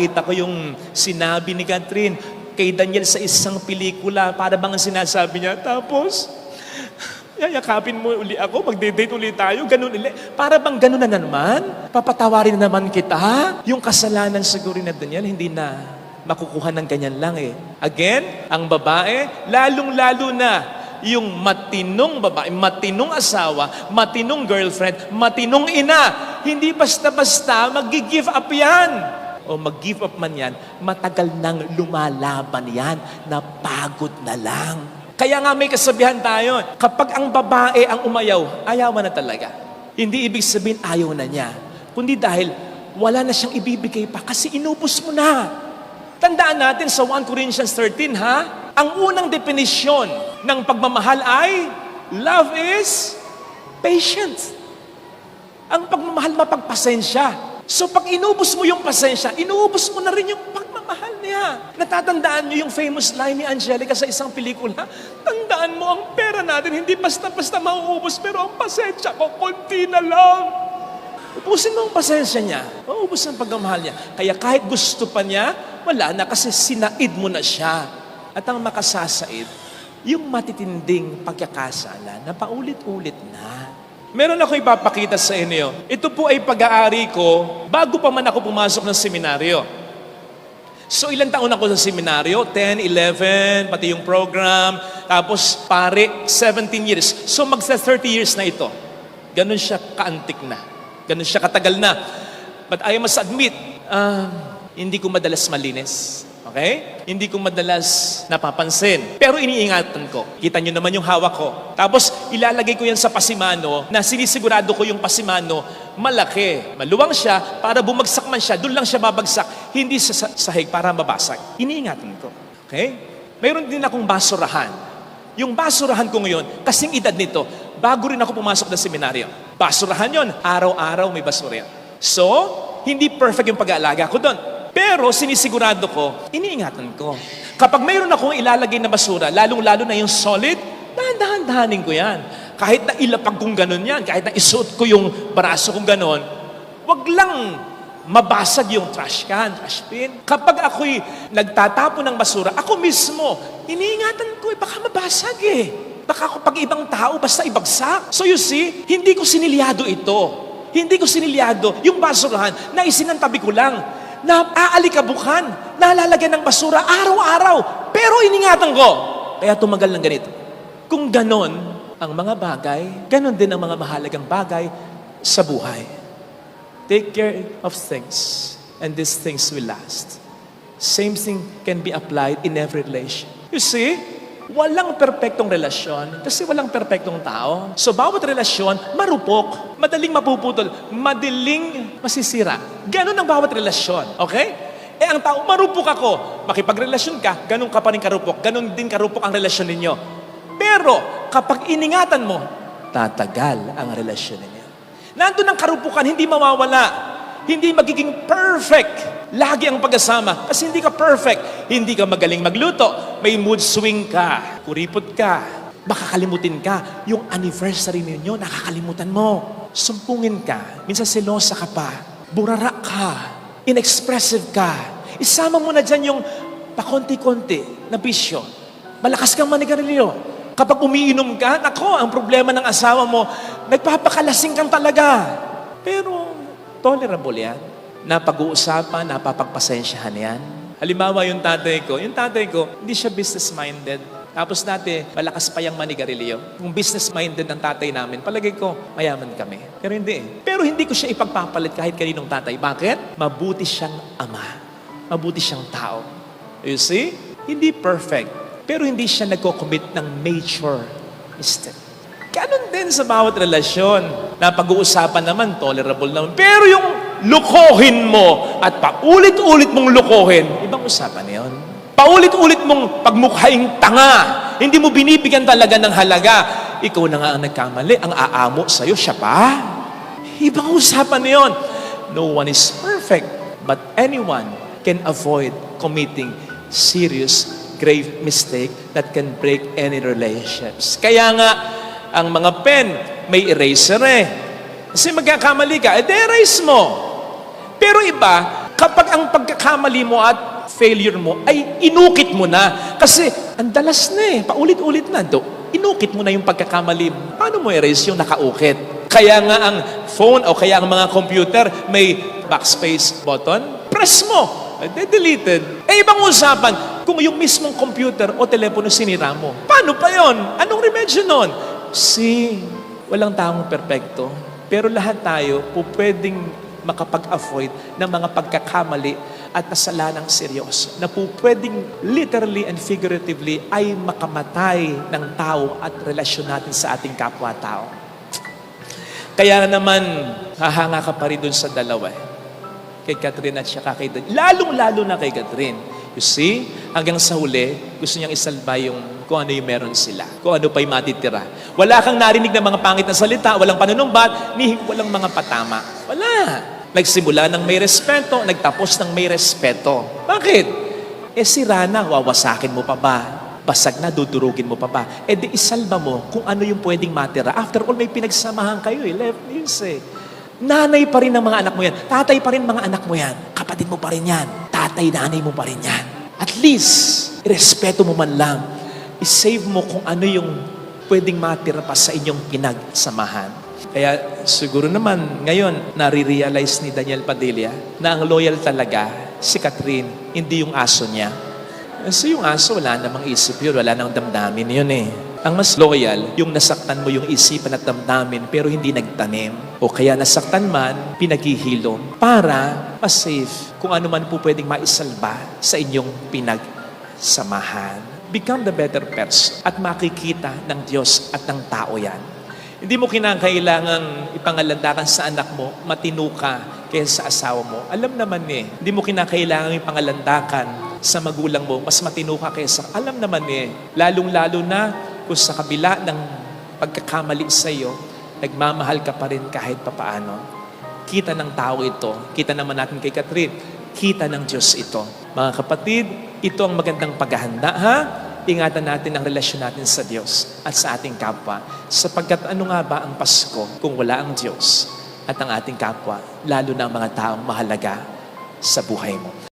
Kita ko yung sinabi ni Catherine kay Daniel sa isang pelikula, para bang ang sinasabi niya, tapos, yayakapin mo uli ako, magde-date uli tayo, ganun uli. Para bang ganun na naman? Papatawarin na naman kita? Yung kasalanan siguro na Daniel, hindi na makukuha ng ganyan lang eh. Again, ang babae, lalong-lalo na yung matinong babae, matinong asawa, matinong girlfriend, matinong ina, hindi basta-basta mag-give up yan. O mag-give up man yan, matagal nang lumalaban yan, napagod na lang. Kaya nga may kasabihan tayo, kapag ang babae ang umayaw, ayawan na talaga. Hindi ibig sabihin ayaw na niya, kundi dahil wala na siyang ibibigay pa kasi inubos mo na. Tandaan natin sa 1 Corinthians 13, ha? Ang unang definisyon ng pagmamahal ay, love is patience. Ang pagmamahal mapagpasensya. So pag inubos mo yung pasensya, inubos mo na rin yung pagmamahal niya. Natatandaan niyo yung famous line ni Angelica sa isang pelikula? Tandaan mo, ang pera natin hindi basta-basta mauubos, pero ang pasensya ko, konti na lang. Ubusin mo ang pasensya niya. Maubos ang pagmamahal niya. Kaya kahit gusto pa niya, wala na kasi sinaid mo na siya. At ang makasasaid, yung matitinding pagkakasala na paulit-ulit na. Meron ako ipapakita sa inyo. Ito po ay pag-aari ko bago pa man ako pumasok ng seminaryo. So ilang taon ako sa seminaryo? 10, 11, pati yung program. Tapos pare, 17 years. So magsa 30 years na ito. Ganun siya kaantik na. Ganun siya katagal na. But I must admit, hindi ko madalas malinis. Okay? Hindi ko madalas napapansin. Pero iniingatan ko. Kita nyo naman yung hawak ko. Tapos ilalagay ko yan sa pasimano na sinisigurado ko yung pasimano malaki. Maluwang siya para bumagsak man siya. Doon lang siya babagsak. Hindi sa sahig para mabasag. Iniingatan ko. Okay? Mayroon din akong basurahan. Yung basurahan ko ngayon, kasing edad nito, bago rin ako pumasok ng seminaryo. Basurahan yon, araw-araw may basura yan. So, hindi perfect yung pag-aalaga ko doon. Pero sinisigurado ko, iniingatan ko. Kapag mayroon akong ilalagay na basura, lalong-lalo na yung solid, dahan-dahanin ko yan. Kahit na ilapag kong ganun yan, kahit na isuot ko yung braso kong ganun, wag lang mabasag yung trash can, trash bin. Kapag ako'y nagtatapon ng basura, ako mismo, iniingatan ko, baka mabasag eh. Baka kapag ibang tao, basta ibagsak. So you see, hindi ko sinilyado ito. Hindi ko sinilyado yung basurahan na isinantabi ko lang. Na aalikabukan, nalalagyan ng basura araw-araw. Pero iningatan ko. Kaya tumagal ng ganito. Kung ganon ang mga bagay, ganon din ang mga mahalagang bagay sa buhay. Take care of things, and these things will last. Same thing can be applied in every relation. You see, walang perpektong relasyon kasi walang perpektong tao. So bawat relasyon, marupok, madaling mapuputol, madaling masisira. Ganon ang bawat relasyon. Okay? Eh ang tao, marupok ako. Makipagrelasyon ka, ganon ka pa rin karupok. Ganon din karupok ang relasyon ninyo. Pero kapag iningatan mo, tatagal ang relasyon ninyo. Nandun ang karupukan, hindi mawawala. Hindi magiging perfect. Lagi ang pagkasama. Kasi hindi ka perfect. Hindi ka magaling magluto. May mood swing ka. Kuripot ka. Makakalimutin ka. Yung anniversary ninyo, nakakalimutan mo. Sumpungin ka. Minsan selosa ka pa. Burara ka. Inexpressive ka. Isama mo na dyan yung pakonti-konti na bisyo. Malakas kang manigarilyo. Kapag umiinom ka, nako, ang problema ng asawa mo, nagpapakalasing kang talaga. Pero tolerable yan. Napag-uusapan, napapagpasensyahan yan. Halimbawa yung tatay ko, hindi siya business-minded. Tapos dati, malakas pa yung manigarilyo. Kung business-minded ang tatay namin, palagay ko, mayaman kami. Pero hindi. Pero hindi ko siya ipagpapalit kahit kaninong tatay. Bakit? Mabuti siyang ama. Mabuti siyang tao. You see? Hindi perfect. Pero hindi siya nagko-commit ng major mistake. Ganon din sa bawat relasyon. Napag-uusapan naman, tolerable naman. Pero yung lukohin mo at paulit-ulit mong lukohin, ibang usapan yun. Paulit-ulit mong pagmukhaing tanga. Hindi mo binibigyan talaga ng halaga. Ikaw na nga ang nagkamali. Ang aamo sa'yo, siya pa. Ibang usapan yun. No one is perfect. But anyone can avoid committing serious, grave mistake that can break any relationships. Kaya nga, ang mga pen, may eraser eh. Kasi magkakamali ka, erase mo. Pero iba, kapag ang pagkakamali mo at failure mo ay inukit mo na. Kasi ang dalas na paulit-ulit na. Inukit mo na yung pagkakamali mo. Paano mo erase yung nakaukit? Kaya nga ang phone o kaya ang mga computer may backspace button, press mo. Deleted. Ibang usapan, kung yung mismong computer o telepono sinira mo, paano pa yon? Anong remedyo nun? Walang taong perpekto, pero lahat tayo po pwedeng makapag-avoid ng mga pagkakamali at kasalanang seryoso na po pwedeng literally and figuratively ay makamatay ng tao at relasyon natin sa ating kapwa-tao. Kaya naman, hahanga ka pa rin dun sa dalawa. Kay Catherine at saka kay Daniel. Lalong-lalo na kay Catherine. You see, hanggang sa huli, gusto niyang isalba yung kung ano yung meron sila. Kung ano pa yung matitira. Wala kang narinig ng mga pangit na salita, walang panunumbat, ni walang mga patama. Wala. Nagsimula ng may respeto, nagtapos ng may respeto. Bakit? Si Rana, wawasakin mo pa ba? Basag na, dudurugin mo pa ba? Di isalba mo kung ano yung pwedeng matira. After all, may pinagsamahan kayo left news Nanay pa rin ng mga anak mo yan. Tatay pa rin mga anak mo yan. Kapatid mo pa rin yan. Tatay, nanay mo pa rin yan. At least, irespeto mo man lang. I-save mo kung ano yung pwedeng matira pa sa inyong pinagsamahan. Kaya siguro naman ngayon, nare-realize ni Daniel Padilla na ang loyal talaga si Catherine, hindi yung aso niya. Kasi yung aso, wala namang isip yun, wala namang damdamin yun Ang mas loyal, yung nasaktan mo yung isipan at damdamin pero hindi nagtanim. O kaya nasaktan man, pinaghihilom para ma-safe kung ano man po pwedeng maisalba sa inyong pinagsamahan. Become the better person at makikita ng Diyos at ng tao yan. Hindi mo kinakailangan ipangalandakan sa anak mo, matino ka kaysa sa asawa mo. Alam naman Hindi mo kinakailangan ipangalandakan sa magulang mo, mas matino ka kaysa. Alam naman lalong-lalo na kung sa kabila ng pagkakamali sa iyo, nagmamahal ka pa rin kahit papaano. Kita ng tao ito. Kita naman natin kay Catherine. Kita ng Diyos ito. Mga kapatid, ito ang magandang paghahanda, Ingatan natin ang relasyon natin sa Diyos at sa ating kapwa. Sapagkat ano nga ba ang Pasko kung wala ang Diyos at ang ating kapwa, lalo na ang mga taong mahalaga sa buhay mo.